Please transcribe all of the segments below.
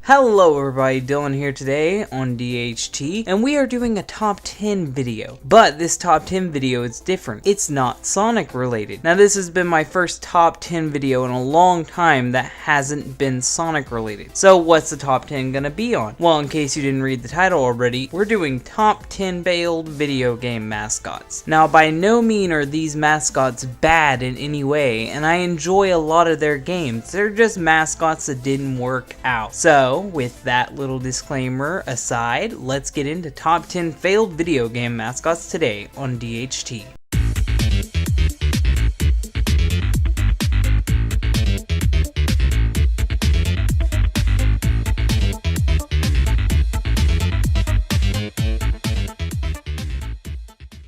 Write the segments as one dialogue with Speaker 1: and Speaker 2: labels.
Speaker 1: Hello everybody, Dylan here today on DHT, and we are doing a top 10 video. But this top 10 video is different. It's not Sonic related. Now this has been my first top 10 video in a long time that hasn't been Sonic related. So what's the top 10 gonna be on? Well, in case you didn't read the title already, we're doing top 10 failed video game mascots. Now by no means are these mascots bad in any way, and I enjoy a lot of their games. They're just mascots that didn't work out. So with that little disclaimer aside, let's get into top 10 failed video game mascots today on DHT.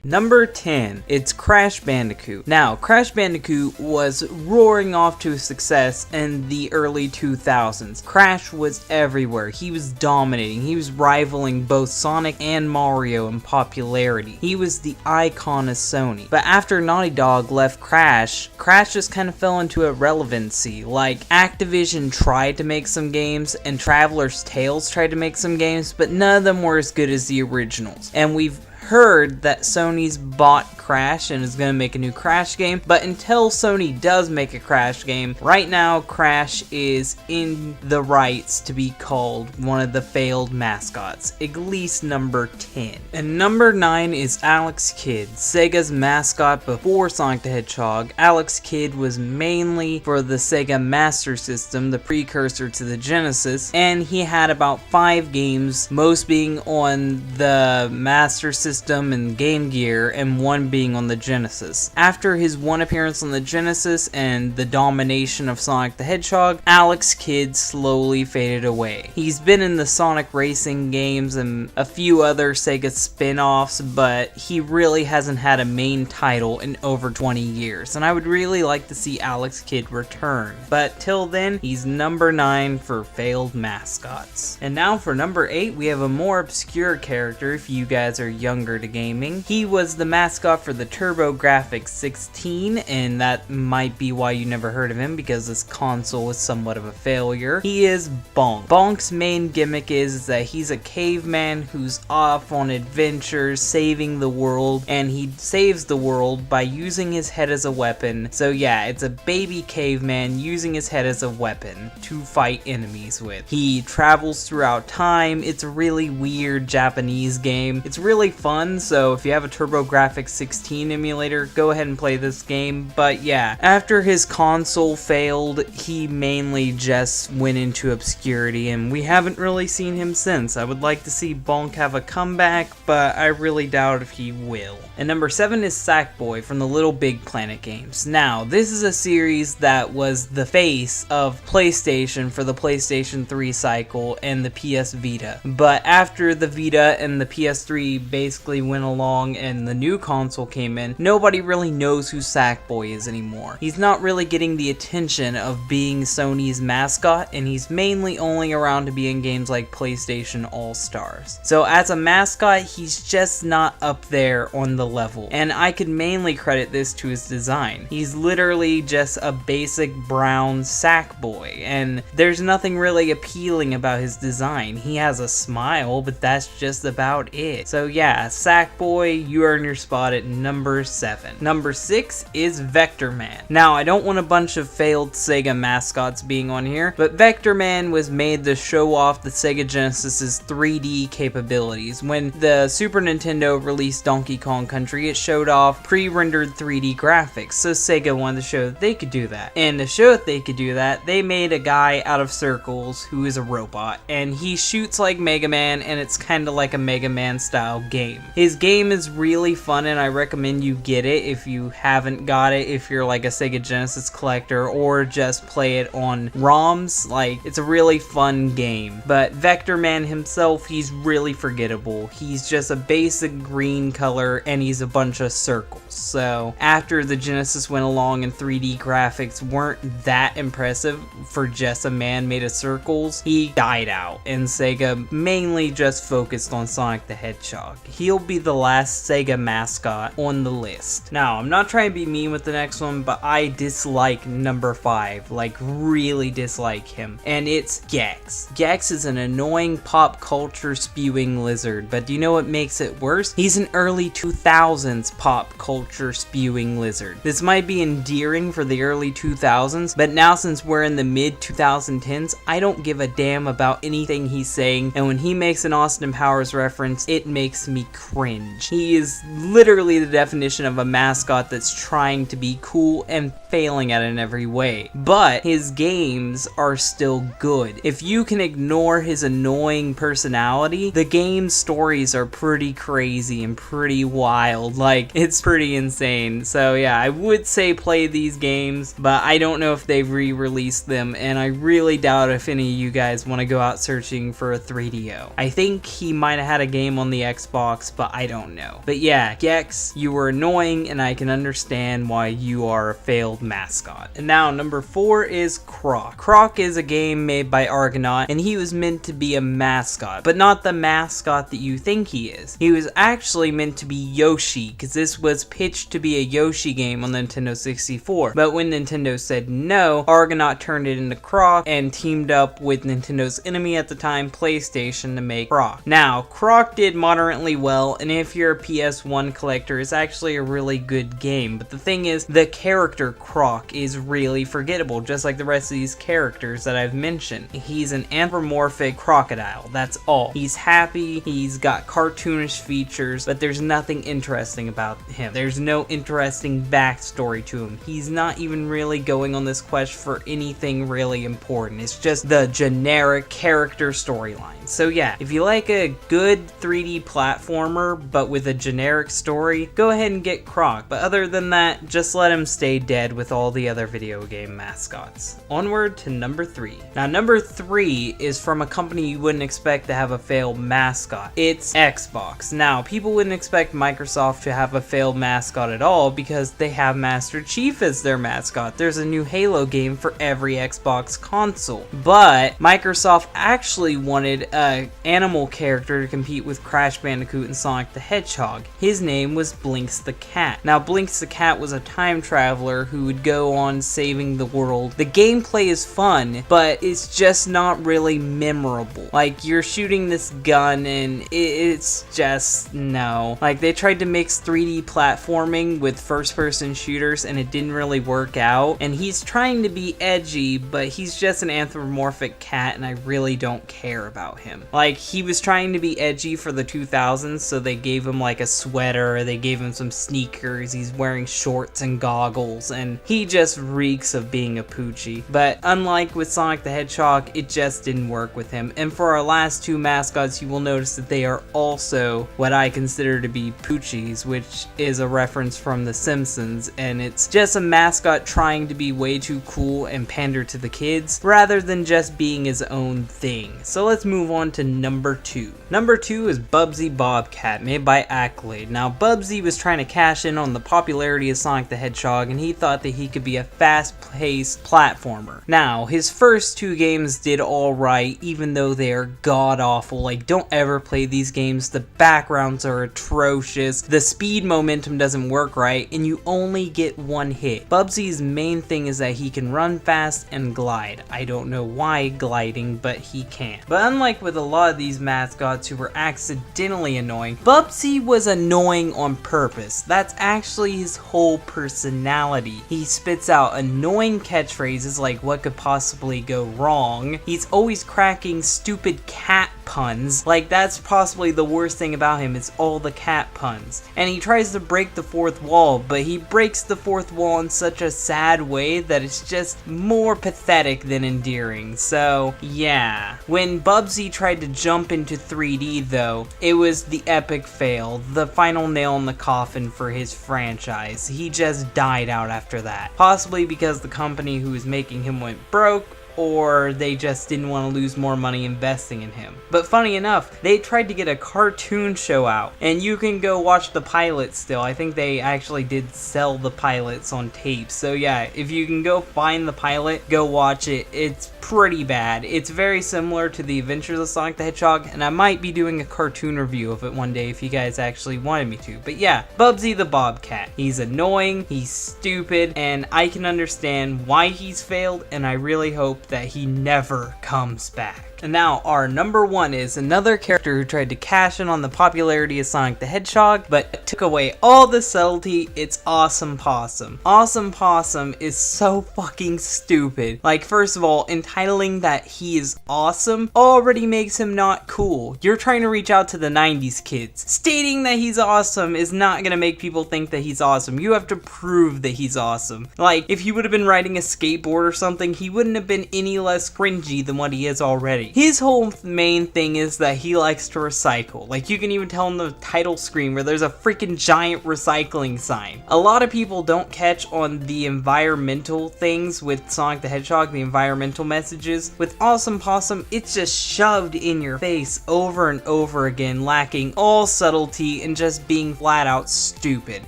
Speaker 1: Number 10, it's Crash Bandicoot. Now, Crash Bandicoot was roaring off to success in the early 2000s. Crash was everywhere. He was dominating. He was rivaling both Sonic and Mario in popularity. He was the icon of Sony. But after Naughty Dog left Crash just kind of fell into irrelevancy. Like, Activision tried to make some games, and Traveler's Tales tried to make some games, but none of them were as good as the originals. And we've heard that Sony's bought Crash and is going to make a new Crash game, but until Sony does make a Crash game, right now Crash is in the rights to be called one of the failed mascots, at least number 10. And number 9 is Alex Kidd, Sega's mascot before Sonic the Hedgehog. Alex Kidd was mainly for the Sega Master System, the precursor to the Genesis, and he had about 5 games, most being on the Master System and Game Gear, and one being on the Genesis. After his one appearance on the Genesis and the domination of Sonic the Hedgehog, Alex Kidd slowly faded away. He's been in the Sonic racing games and a few other Sega spin-offs, but he really hasn't had a main title in over 20 years, and I would really like to see Alex Kidd return. But till then, he's number 9 for failed mascots. And now for number 8, we have a more obscure character if you guys are younger to gaming. He was the mascot for the TurboGrafx 16, and that might be why you never heard of him, because this console was somewhat of a failure. He is Bonk. Bonk's main gimmick is that he's a caveman who's off on adventures saving the world, and he saves the world by using his head as a weapon. So yeah, it's a baby caveman using his head as a weapon to fight enemies with. He travels throughout time. It's a really weird Japanese game. It's really fun, so if you have a TurboGrafx 16 emulator, go ahead and play this game. But yeah, after his console failed, he mainly just went into obscurity, and we haven't really seen him since. I would like to see Bonk have a comeback, but I really doubt if he will. And number 7 is Sackboy from the Little Big Planet games. Now, this is a series that was the face of PlayStation for the PlayStation 3 cycle and the PS Vita. But after the Vita and the PS3 basically went along and the new console came in, nobody really knows who Sackboy is anymore. He's not really getting the attention of being Sony's mascot, and he's mainly only around to be in games like PlayStation All-Stars. So as a mascot, he's just not up there on the level, and I could mainly credit this to his design. He's literally just a basic brown Sackboy, and there's nothing really appealing about his design. He has a smile, but that's just about it. So yeah, Sackboy, you earn your spot at number 7. Number 6 is Vector Man. Now, I don't want a bunch of failed Sega mascots being on here, but Vector Man was made to show off the Sega Genesis's 3D capabilities. When the Super Nintendo released Donkey Kong Country, it showed off pre-rendered 3D graphics, so Sega wanted to show that they could do that. And to show that they could do that, they made a guy out of circles who is a robot, and he shoots like Mega Man, and it's kind of like a Mega Man style game. His game is really fun, and I recommend you get it if you haven't got it, if you're like a Sega Genesis collector, or just play it on ROMs. Like, it's a really fun game. But Vector Man himself, he's really forgettable. He's just a basic green color, and he's a bunch of circles. So after the Genesis went along and 3D graphics weren't that impressive for just a man made of circles, he died out, and Sega mainly just focused on Sonic the Hedgehog. He he'll be the last Sega mascot on the list. Now, I'm not trying to be mean with the next one, but I dislike number 5, like really dislike him, and it's Gex. Gex is an annoying pop culture spewing lizard, but do you know what makes it worse? He's an early 2000s pop culture spewing lizard. This might be endearing for the early 2000s, but now since we're in the mid 2010s, I don't give a damn about anything he's saying, and when he makes an Austin Powers reference, it makes me cringe. He is literally the definition of a mascot that's trying to be cool and failing at it in every way. But his games are still good. If you can ignore his annoying personality, the game's stories are pretty crazy and pretty wild. Like, it's pretty insane. So yeah, I would say play these games, but I don't know if they've re-released them, and I really doubt if any of you guys want to go out searching for a 3DO. I think he might have had a game on the Xbox, but I don't know. But yeah, Gex, you were annoying, and I can understand why you are a failed mascot. And now number 4 is Croc. Croc is a game made by Argonaut, and he was meant to be a mascot, but not the mascot that you think he is. He was actually meant to be Yoshi, because this was pitched to be a Yoshi game on the Nintendo 64. But when Nintendo said no, Argonaut turned it into Croc and teamed up with Nintendo's enemy at the time, PlayStation, to make Croc. Now, Croc did moderately well, and if you're a PS1 collector, it's actually a really good game. But the thing is, the character Croc is really forgettable, just like the rest of these characters that I've mentioned. He's an anthropomorphic crocodile, that's all. He's happy, he's got cartoonish features, but there's nothing interesting about him. There's no interesting backstory to him. He's not even really going on this quest for anything really important. It's just the generic character storyline. So yeah, if you like a good 3D platformer, but with a generic story, go ahead and get Croc. But other than that, just let him stay dead with all the other video game mascots. Onward to number 3. Now number 3 is from a company you wouldn't expect to have a failed mascot. It's Xbox. Now, people wouldn't expect Microsoft to have a failed mascot at all because they have Master Chief as their mascot. There's a new Halo game for every Xbox console. But Microsoft actually wanted an animal character to compete with Crash Bandicoot and Sonic the Hedgehog. His name was Blinks the Cat. Now, Blinks the Cat was a time traveler who would go on saving the world. The gameplay is fun, but it's just not really memorable. Like, you're shooting this gun and it's just, no. Like, they tried to mix 3D platforming with first-person shooters and it didn't really work out. And he's trying to be edgy, but he's just an anthropomorphic cat and I really don't care about him. Like, he was trying to be edgy for the 2000s, so they gave him like a sweater, they gave him some sneakers, he's wearing shorts and goggles, and he just reeks of being a poochie. But unlike with Sonic the Hedgehog, it just didn't work with him. And for our last 2 mascots, you will notice that they are also what I consider to be poochies, which is a reference from The Simpsons, and it's just a mascot trying to be way too cool and pander to the kids, rather than just being his own thing. So let's move on to number 2. Number 2 is Bubsy Bobcat, made by Accolade. Now, Bubsy was trying to cash in on the popularity of Sonic the Hedgehog, and he thought that he could be a fast-paced platformer. Now, his first 2 games did alright, even though they are god-awful. Like, don't ever play these games. The backgrounds are atrocious, the speed momentum doesn't work right, and you only get 1 hit. Bubsy's main thing is that he can run fast and glide. I don't know why gliding, but he can. But unlike with a lot of these mascots who were accidentally annoying, Bubsy was annoying on purpose. That's actually his whole personality. He spits out annoying catchphrases like what could possibly go wrong. He's always cracking stupid cat puns. Like, that's possibly the worst thing about him, is all the cat puns. And he tries to break the 4th wall, but he breaks the 4th wall in such a sad way that it's just more pathetic than endearing. So yeah, when Bubsy tried to jump into 3D though, it was the epic fail, the final nail in the coffin for his franchise. He just died out after that, possibly because the company who was making him went broke, or they just didn't want to lose more money investing in him. But funny enough, they tried to get a cartoon show out, and you can go watch the pilot still. I think they actually did sell the pilots on tape. So yeah, if you can go find the pilot, go watch it. It's pretty bad. It's very similar to the Adventures of Sonic the Hedgehog, and I might be doing a cartoon review of it one day if you guys actually wanted me to. But yeah, Bubsy the Bobcat. He's annoying, he's stupid, and I can understand why he's failed, and I really hope that he never comes back. And now our number one is another character who tried to cash in on the popularity of Sonic the Hedgehog, but took away all the subtlety. It's Awesome Possum. Awesome Possum is so fucking stupid. Like, first of all, entitling that he is awesome already makes him not cool. You're trying to reach out to the 90s kids. Stating that he's awesome is not gonna make people think that he's awesome. You have to prove that he's awesome. Like, if he would have been riding a skateboard or something, he wouldn't have been any less cringy than what he is already. His whole main thing is that he likes to recycle. Like, you can even tell in the title screen where there's a freaking giant recycling sign. A lot of people don't catch on the environmental things with Sonic the Hedgehog, the environmental messages. With Awesome Possum, it's just shoved in your face over and over again, lacking all subtlety and just being flat out stupid.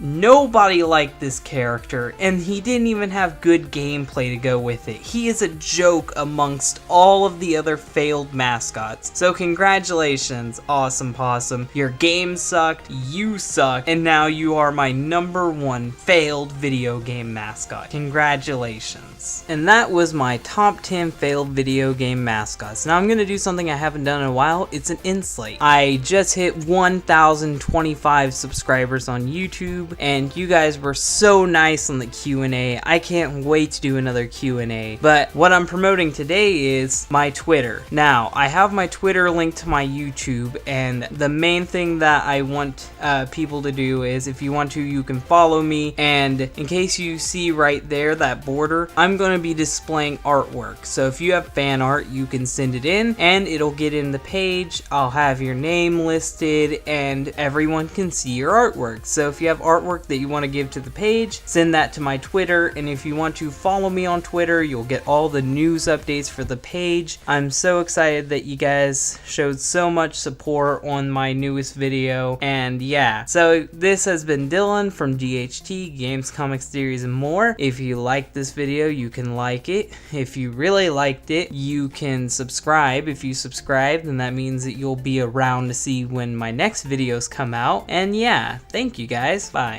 Speaker 1: Nobody liked this character, and he didn't even have good gameplay to go with it. He is a joke amongst all of the other failed mascots. So congratulations, Awesome Possum. Your game sucked, you suck, and now you are my number one failed video game mascot. Congratulations. And that was my top 10 failed video game mascots. Now I'm gonna do something I haven't done in a while. It's an in-slate. I just hit 1,025 subscribers on YouTube, and you guys were so nice on the Q&A. I can't wait to do another Q&A. But what I'm promoting today is my Twitter. Now, I have my Twitter linked to my YouTube, and the main thing that I want people to do is, if you want to, you can follow me, and in case you see right there, that border, I'm going to be displaying artwork. So if you have fan art, you can send it in, and it'll get in the page. I'll have your name listed, and everyone can see your artwork. So if you have artwork that you want to give to the page, send that to my Twitter, and if you want to follow me on Twitter, you'll get all the news updates for the page. I'm so excited that you guys showed so much support on my newest video, and yeah, so this has been Dylan from GHT Games, Comics, Theories, and more. If you liked this video, you can like it. If you really liked it, you can subscribe. If you subscribe, then that means that you'll be around to see when my next videos come out. And yeah, thank you guys. Bye.